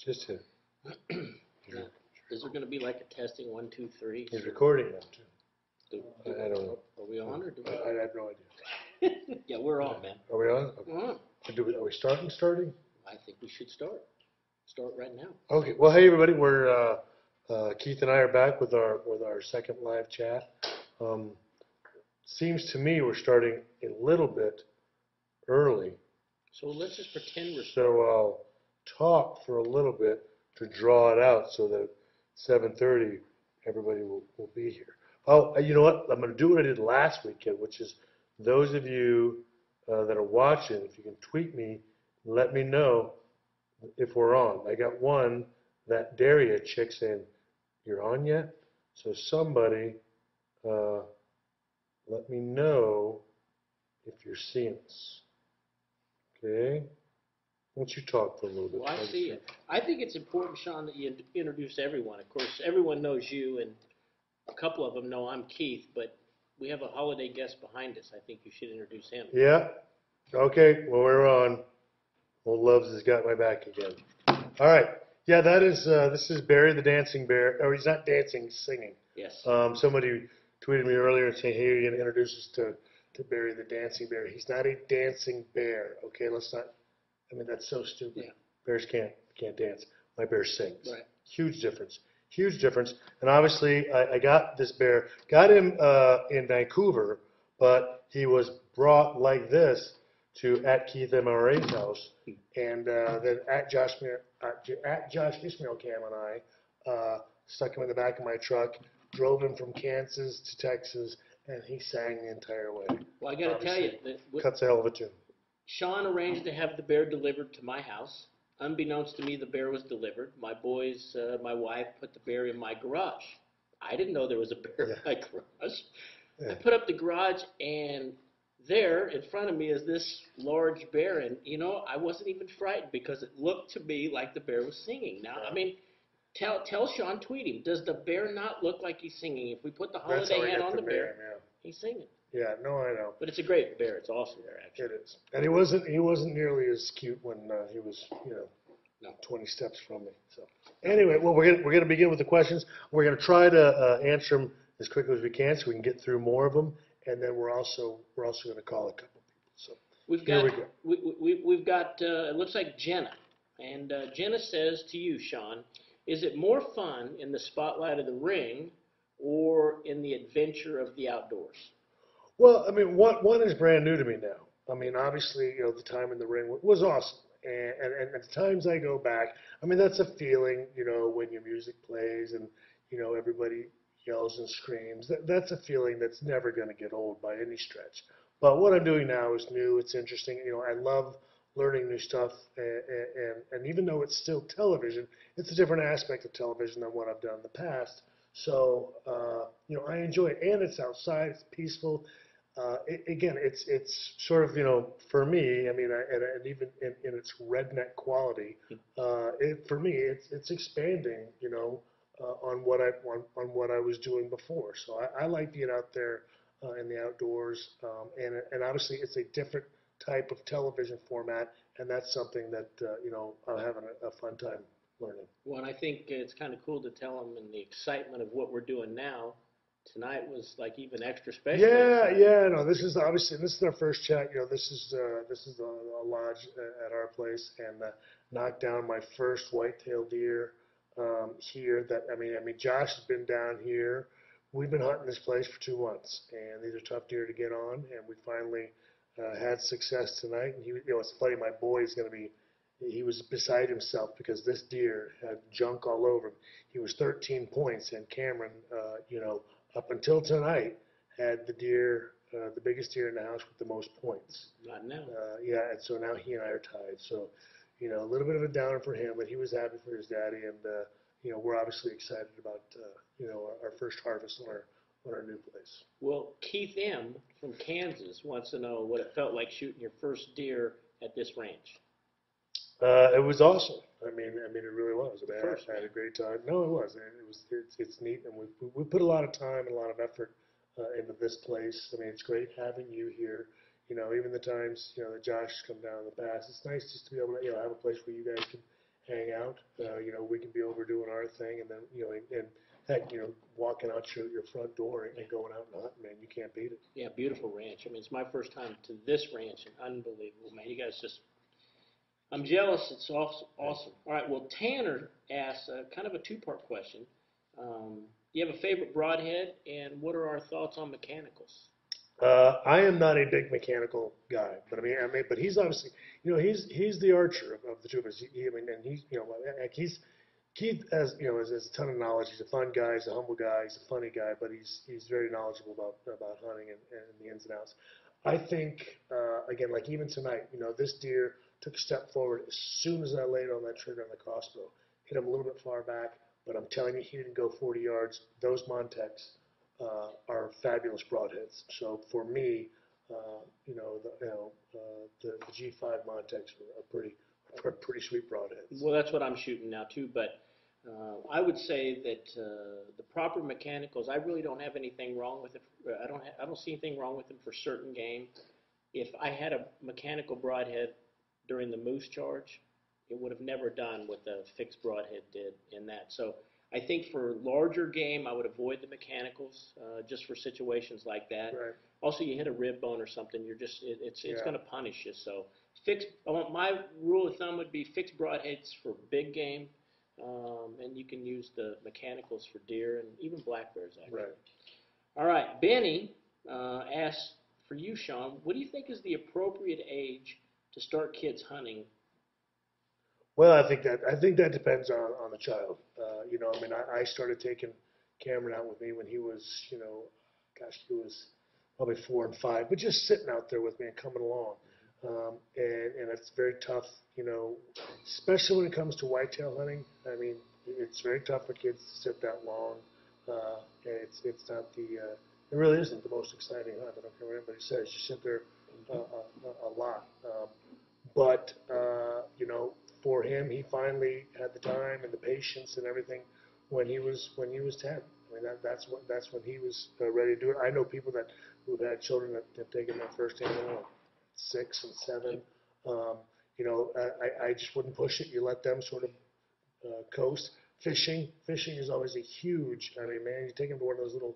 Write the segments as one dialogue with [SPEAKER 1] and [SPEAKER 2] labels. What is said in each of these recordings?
[SPEAKER 1] Just hit.
[SPEAKER 2] Now, is there going to be like a testing 1, 2, 3?
[SPEAKER 1] He's recording them too.
[SPEAKER 2] I
[SPEAKER 1] don't know.
[SPEAKER 2] Are we on or do we?
[SPEAKER 1] I have no idea.
[SPEAKER 2] Yeah, we're on, man.
[SPEAKER 1] Are we on?
[SPEAKER 2] Uh-huh.
[SPEAKER 1] Are we starting?
[SPEAKER 2] I think we should start. Start right now.
[SPEAKER 1] Okay. Well, hey everybody, we're Keith and I are back with our second live chat. Seems to me we're starting a little bit early.
[SPEAKER 2] So let's just pretend we're starting.
[SPEAKER 1] So I'll talk for a little bit to draw it out so that 7:30 everybody will be here. Oh, you know what? I'm going to do what I did last weekend, which is those of you that are watching, if you can tweet me, let me know if we're on. I got one, that Daria chick saying, "You're on yet?" So somebody let me know if you're seeing us. Okay? Why don't you talk for a little bit?
[SPEAKER 2] Well, I see it. I think it's important, Shawn, that you introduce everyone. Of course, everyone knows you, and a couple of them know I'm Keith, but we have a holiday guest behind us. I think you should introduce him.
[SPEAKER 1] Yeah. Okay. Well, we're on. Old Loves has got my back again. All right. Yeah, this is Barry the Dancing Bear. Oh, he's not dancing, he's singing.
[SPEAKER 2] Yes.
[SPEAKER 1] Somebody tweeted me earlier and saying, "Hey, you're going to introduce us to Barry the Dancing Bear." He's not a dancing bear. Okay, let's not. I mean, that's so stupid.
[SPEAKER 2] Yeah.
[SPEAKER 1] Bears can't dance. My bear sings.
[SPEAKER 2] Right.
[SPEAKER 1] Huge difference. Huge difference. And obviously, I got this bear. Got him in Vancouver, but he was brought like this to at Keith MRA's house, and then at Josh Ishmael Cam and I stuck him in the back of my truck, drove him from Kansas to Texas, and he sang the entire way.
[SPEAKER 2] Well, I got to tell you,
[SPEAKER 1] Cuts a hell of a tune.
[SPEAKER 2] Shawn arranged to have the bear delivered to my house. Unbeknownst to me, the bear was delivered. My boys, my wife, put the bear in my garage. I didn't know there was a bear in my garage. Yeah. I put up the garage, and there in front of me is this large bear. And, you know, I wasn't even frightened because it looked to me like the bear was singing. Now, I mean, tell Shawn, tweet him. Does the bear not look like he's singing? If we put the holiday hat on the bear, he's singing.
[SPEAKER 1] Yeah, no, I know.
[SPEAKER 2] But it's a great bear. It's awesome bear, actually.
[SPEAKER 1] It is. And he wasn't nearly as cute when he was, 20 steps from me. So anyway, well, we're gonna begin with the questions. We're gonna try to answer them as quickly as we can, so we can get through more of them. And then we're also gonna call a couple people. So
[SPEAKER 2] we've got it looks like Jenna, and Jenna says to you, Shawn, is it more fun in the spotlight of the ring or in the adventure of the outdoors?
[SPEAKER 1] Well, I mean, one is brand new to me now. I mean, obviously, the time in the ring was awesome. And at the times I go back, I mean, that's a feeling, when your music plays and, everybody yells and screams. That's a feeling that's never going to get old by any stretch. But what I'm doing now is new. It's interesting. I love learning new stuff. And even though it's still television, it's a different aspect of television than what I've done in the past. So, I enjoy it. And it's outside. It's peaceful. Again, it's sort of, for me, I mean, and even in its redneck quality, for me, it's expanding, on what I was doing before. So I like being out there in the outdoors, and obviously it's a different type of television format, and that's something that I'm having a fun time learning.
[SPEAKER 2] Well, and I think it's kind of cool to tell them in the excitement of what we're doing now. Tonight was like even extra special.
[SPEAKER 1] Yeah. No, this is our first chat. This is a lodge at our place, and knocked down my first whitetail deer here. I mean, Josh has been down here. We've been hunting this place for 2 months, and these are tough deer to get on. And we finally had success tonight. And it's funny. My boy is going to be. He was beside himself because this deer had junk all over him. He was 13 points, and Cameron, up until tonight, had the biggest deer in the house with the most points.
[SPEAKER 2] Not now.
[SPEAKER 1] Yeah, and so now he and I are tied. So, a little bit of a downer for him, but he was happy for his daddy, and we're obviously excited about our first harvest on our new place.
[SPEAKER 2] Well, Keith M. from Kansas wants to know what it felt like shooting your first deer at this range.
[SPEAKER 1] It was awesome. I mean, it really was. I had a great time. No, it was. It's neat, and we put a lot of time and a lot of effort into this place. I mean, it's great having you here. Even the times that Josh has come down in the past, it's nice just to be able to have a place where you guys can hang out. We can be over doing our thing, and then and heck, walking out your front door and going out and hunting, man, you can't beat it.
[SPEAKER 2] Yeah, beautiful ranch. I mean, it's my first time to this ranch, and unbelievable, man. You guys just, I'm jealous. It's awesome. Awesome. All right. Well, Tanner asks kind of a two-part question. You have a favorite broadhead, and what are our thoughts on mechanicals?
[SPEAKER 1] I am not a big mechanical guy, but but he's obviously, he's the archer of the two of us. And he's, Keith has, has a ton of knowledge. He's a fun guy. He's a humble guy. He's a funny guy, but he's very knowledgeable about hunting and the ins and outs. I think again, like even tonight, this deer took a step forward as soon as I laid on that trigger on the crossbow. Hit him a little bit far back, but I'm telling you, he didn't go 40 yards. Those Montecs are fabulous broadheads. So for me, the G5 Montecs are pretty sweet broadheads.
[SPEAKER 2] Well, that's what I'm shooting now too. But I would say that the proper mechanicals, I really don't have anything wrong with it. I don't see anything wrong with them for certain game. If I had a mechanical broadhead during the moose charge, it would have never done what the fixed broadhead did in that. So I think for larger game, I would avoid the mechanicals just for situations like that.
[SPEAKER 1] Right.
[SPEAKER 2] Also, you hit a rib bone or something, it's going to punish you. So my rule of thumb would be fixed broadheads for big game, and you can use the mechanicals for deer and even black bears, actually.
[SPEAKER 1] Right.
[SPEAKER 2] All right, Benny asks for you, Shawn, what do you think is the appropriate age to start kids hunting?
[SPEAKER 1] Well, I think that depends on the child. I started taking Cameron out with me when he was, he was probably 4 and 5, but just sitting out there with me and coming along. And it's very tough, especially when it comes to whitetail hunting. I mean, it's very tough for kids to sit that long. And it's not it really isn't the most exciting hunt. I don't care what anybody says. You sit there a lot. But for him, he finally had the time and the patience and everything when he was 10. I mean, that's when he was ready to do it. I know people who've had children that have taken their first animal at 6 and 7. I just wouldn't push it. You let them sort of coast. Fishing is always a huge. I mean, man, you take them to one of those little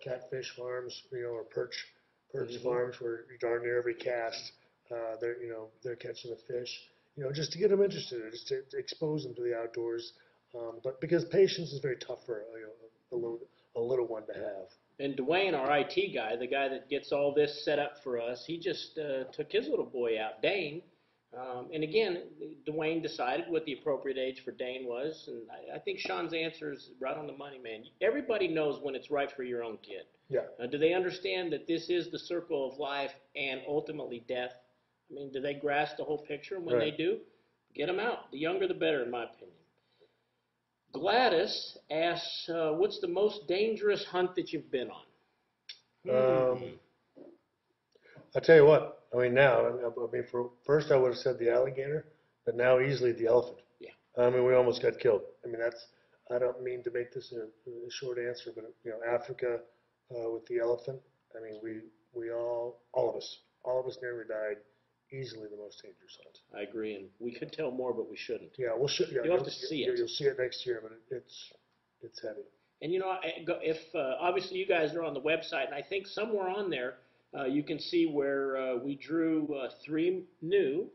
[SPEAKER 1] catfish farms, or perch farms where darn near every cast they're catching the fish. Just to get them interested, just to expose them to the outdoors. But because patience is very tough for a little one to have.
[SPEAKER 2] And Dwayne, our IT guy, the guy that gets all this set up for us, he just took his little boy out, Dane. And again, Dwayne decided what the appropriate age for Dane was. And I think Shawn's answer is right on the money, man. Everybody knows when it's right for your own kid.
[SPEAKER 1] Yeah.
[SPEAKER 2] Do they understand that this is the circle of life and ultimately death? I mean, do they grasp the whole picture? And when they do, get them out. The younger, the better, in my opinion. Gladys asks, what's the most dangerous hunt that you've been on?
[SPEAKER 1] I'll tell you what. I mean, first I would have said the alligator, but now easily the elephant.
[SPEAKER 2] Yeah.
[SPEAKER 1] I mean, we almost got killed. I mean, I don't mean to make this a short answer, but Africa with the elephant. I mean, we all of us nearly died. Easily the most dangerous hunt.
[SPEAKER 2] I agree, and we could tell more, but we shouldn't.
[SPEAKER 1] Yeah,
[SPEAKER 2] you'll have to see it.
[SPEAKER 1] You'll see it next year, but it's heavy.
[SPEAKER 2] And if obviously you guys are on the website, and I think somewhere on there you can see where we drew 3 new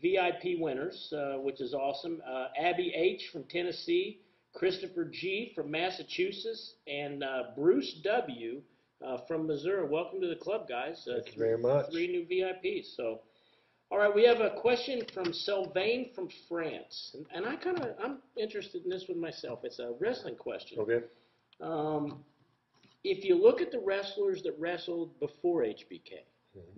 [SPEAKER 2] VIP winners, which is awesome. Abby H. from Tennessee, Christopher G. from Massachusetts, and Bruce W. From Missouri. Welcome to the club, guys.
[SPEAKER 1] Thank you very much.
[SPEAKER 2] 3 new VIPs. So. All right, we have a question from Sylvain from France, and I'm interested in this one myself. It's a wrestling question.
[SPEAKER 1] Okay.
[SPEAKER 2] If you look at the wrestlers that wrestled before HBK,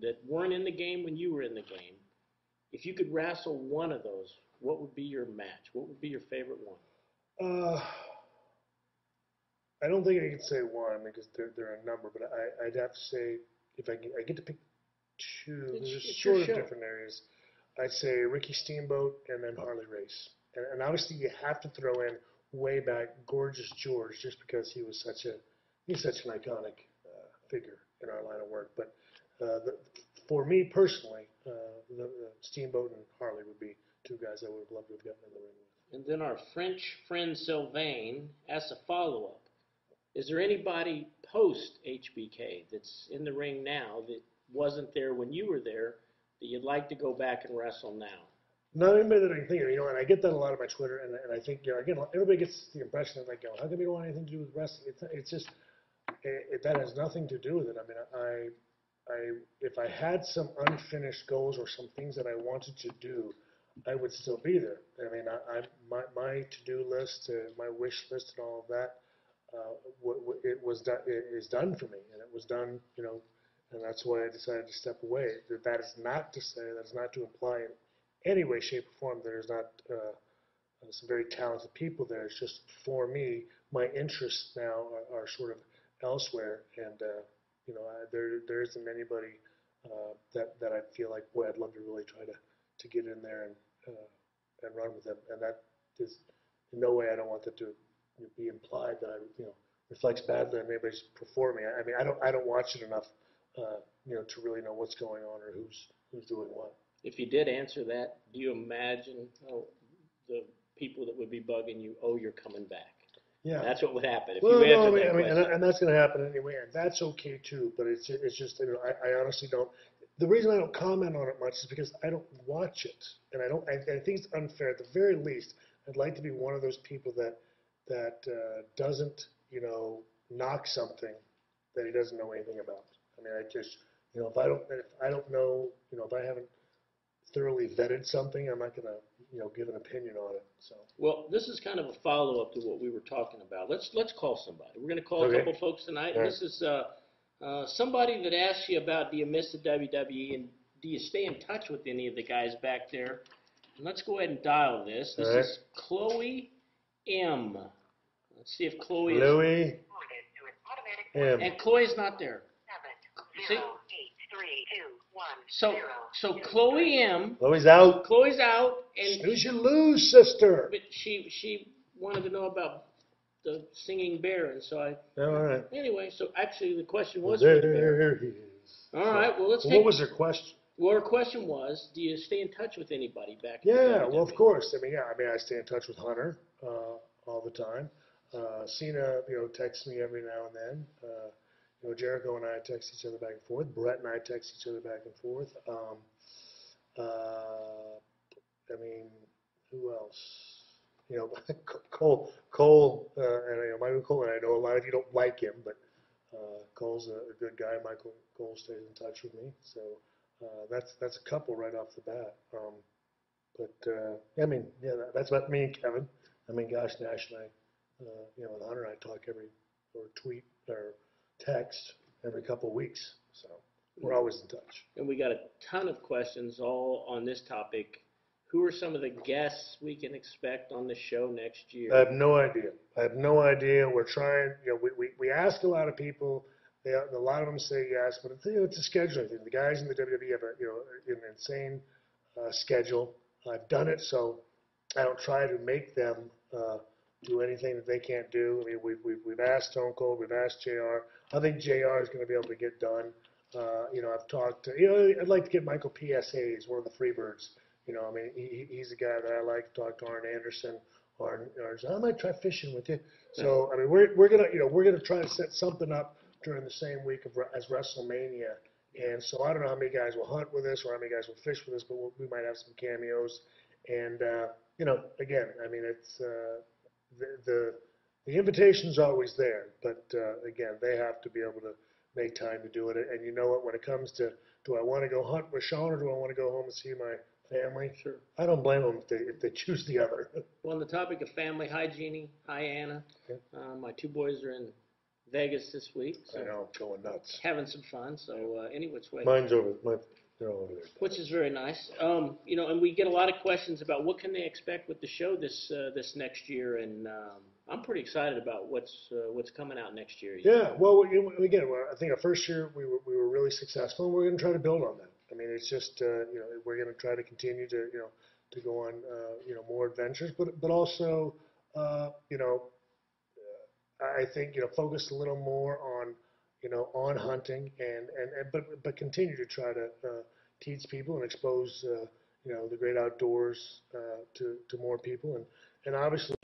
[SPEAKER 2] that weren't in the game when you were in the game, if you could wrestle one of those, what would be your match? What would be your favorite one?
[SPEAKER 1] I don't think I could say one because there are a number, but I'd have to say if I get to pick 2, there's sort of different areas. I'd say Ricky Steamboat and then Harley Race. And obviously you have to throw in way back Gorgeous George just because he's such an iconic figure in our line of work. But for me personally, the Steamboat and Harley would be 2 guys I would have loved to have gotten in the ring with.
[SPEAKER 2] And then our French friend Sylvain asks a follow-up. Is there anybody post HBK that's in the ring now that wasn't there when you were there that you'd like to go back and wrestle now?
[SPEAKER 1] Not anybody that I can think of, and I get that a lot on my Twitter, and I think, again, everybody gets the impression that, like, how come you don't want anything to do with wrestling? It's just, that has nothing to do with it. I mean, if I had some unfinished goals or some things that I wanted to do, I would still be there. I mean, my to-do list, my wish list, and all of that, it is done for me, and it was done, and that's why I decided to step away. That is not to say, that is not to imply in any way, shape, or form there's not some very talented people there. It's just, for me, my interests now are sort of elsewhere, and there isn't anybody that I feel like, boy, I'd love to really try to get in there and run with them. And that is in no way, I don't want that to be implied that I reflects badly on anybody's performing. I mean, I don't watch it enough to really know what's going on or who's doing what.
[SPEAKER 2] If you did answer that, do you imagine the people that would be bugging you, you're coming back?
[SPEAKER 1] Yeah,
[SPEAKER 2] that's what would happen if
[SPEAKER 1] well,
[SPEAKER 2] you answered
[SPEAKER 1] no,
[SPEAKER 2] that question.
[SPEAKER 1] And that's going to happen anyway, and that's okay too. But it's just I honestly don't. The reason I don't comment on it much is because I don't watch it, and I think it's unfair. At the very least, I'd like to be one of those people that doesn't knock something that he doesn't know anything about. I mean, I just if I don't know if I haven't thoroughly vetted something, I'm not going to give an opinion on it. So.
[SPEAKER 2] Well, this is kind of a follow-up to what we were talking about. Let's call somebody. We're going to call
[SPEAKER 1] Okay.
[SPEAKER 2] a couple folks tonight. And this is somebody that asks you about, do you miss the WWE, and do you stay in touch with any of the guys back there? And let's go ahead and dial this. This is Chloe M. Let's see if Chloe is.
[SPEAKER 1] M.
[SPEAKER 2] And Chloe's not there. See? So Chloe M.
[SPEAKER 1] Chloe's out.
[SPEAKER 2] Chloe's out, and
[SPEAKER 1] snooze you lose, sister.
[SPEAKER 2] But she wanted to know about the singing bear, and so I.
[SPEAKER 1] All right.
[SPEAKER 2] Anyway, so actually the question was
[SPEAKER 1] there
[SPEAKER 2] for the bear.
[SPEAKER 1] He is.
[SPEAKER 2] All right. Well, let's.
[SPEAKER 1] What was her question?
[SPEAKER 2] Well, her question was, do you stay in touch with anybody back?
[SPEAKER 1] Yeah. Well, of course. I mean, I stay in touch with Hunter all the time. Cena, texts me every now and then. Jericho and I text each other back and forth. Brett and I text each other back and forth. I mean, who else? Cole, and Michael Cole, and I know a lot of you don't like him, but Cole's a good guy. Michael Cole stays in touch with me, so that's a couple right off the bat. I mean, yeah, that's about me and Kevin. I mean, gosh, Nash and I, with Hunter and I talk or tweet or text every couple of weeks, so we're always in touch.
[SPEAKER 2] And we got a ton of questions all on this topic. Who are some of the guests we can expect on the show next year?
[SPEAKER 1] I have no idea. We're trying. We ask a lot of people. A lot of them say yes, but it's a scheduling thing. The guys in the WWE have an insane schedule. I've done it, so I don't try to make them do anything that they can't do. I mean, we've asked Stone Cold, we've asked JR. I think JR is going to be able to get done. I've talked. I'd like to get Michael P.S.A. He's one of the Freebirds. I mean, he's a guy that I like to talk to. Arn Anderson, I might try fishing with you. So I mean, we're gonna try to set something up during the same week as WrestleMania. And so I don't know how many guys will hunt with us or how many guys will fish with us, but we might have some cameos. And again, I mean, it's the invitation's always there, but again, they have to be able to make time to do it. And you know what? When it comes to, do I want to go hunt with Shawn or do I want to go home and see my family?
[SPEAKER 2] Sure.
[SPEAKER 1] I don't blame them if they choose the other.
[SPEAKER 2] Well, on the topic of family, hi Jeannie, hi Anna. Okay. My two boys are in Vegas this week. So
[SPEAKER 1] I know, going nuts.
[SPEAKER 2] Having some fun. So any which way.
[SPEAKER 1] Mine's over. They're all over there.
[SPEAKER 2] Which is very nice. And we get a lot of questions about what can they expect with the show this next year, and I'm pretty excited about what's coming out next year.
[SPEAKER 1] Yeah. Well, again, I think our first year we were really successful, and we're going to try to build on that. I mean, it's just we're going to try to continue to to go on more adventures, but also I think focus a little more on on hunting but continue to try to teach people and expose the great outdoors to more people and obviously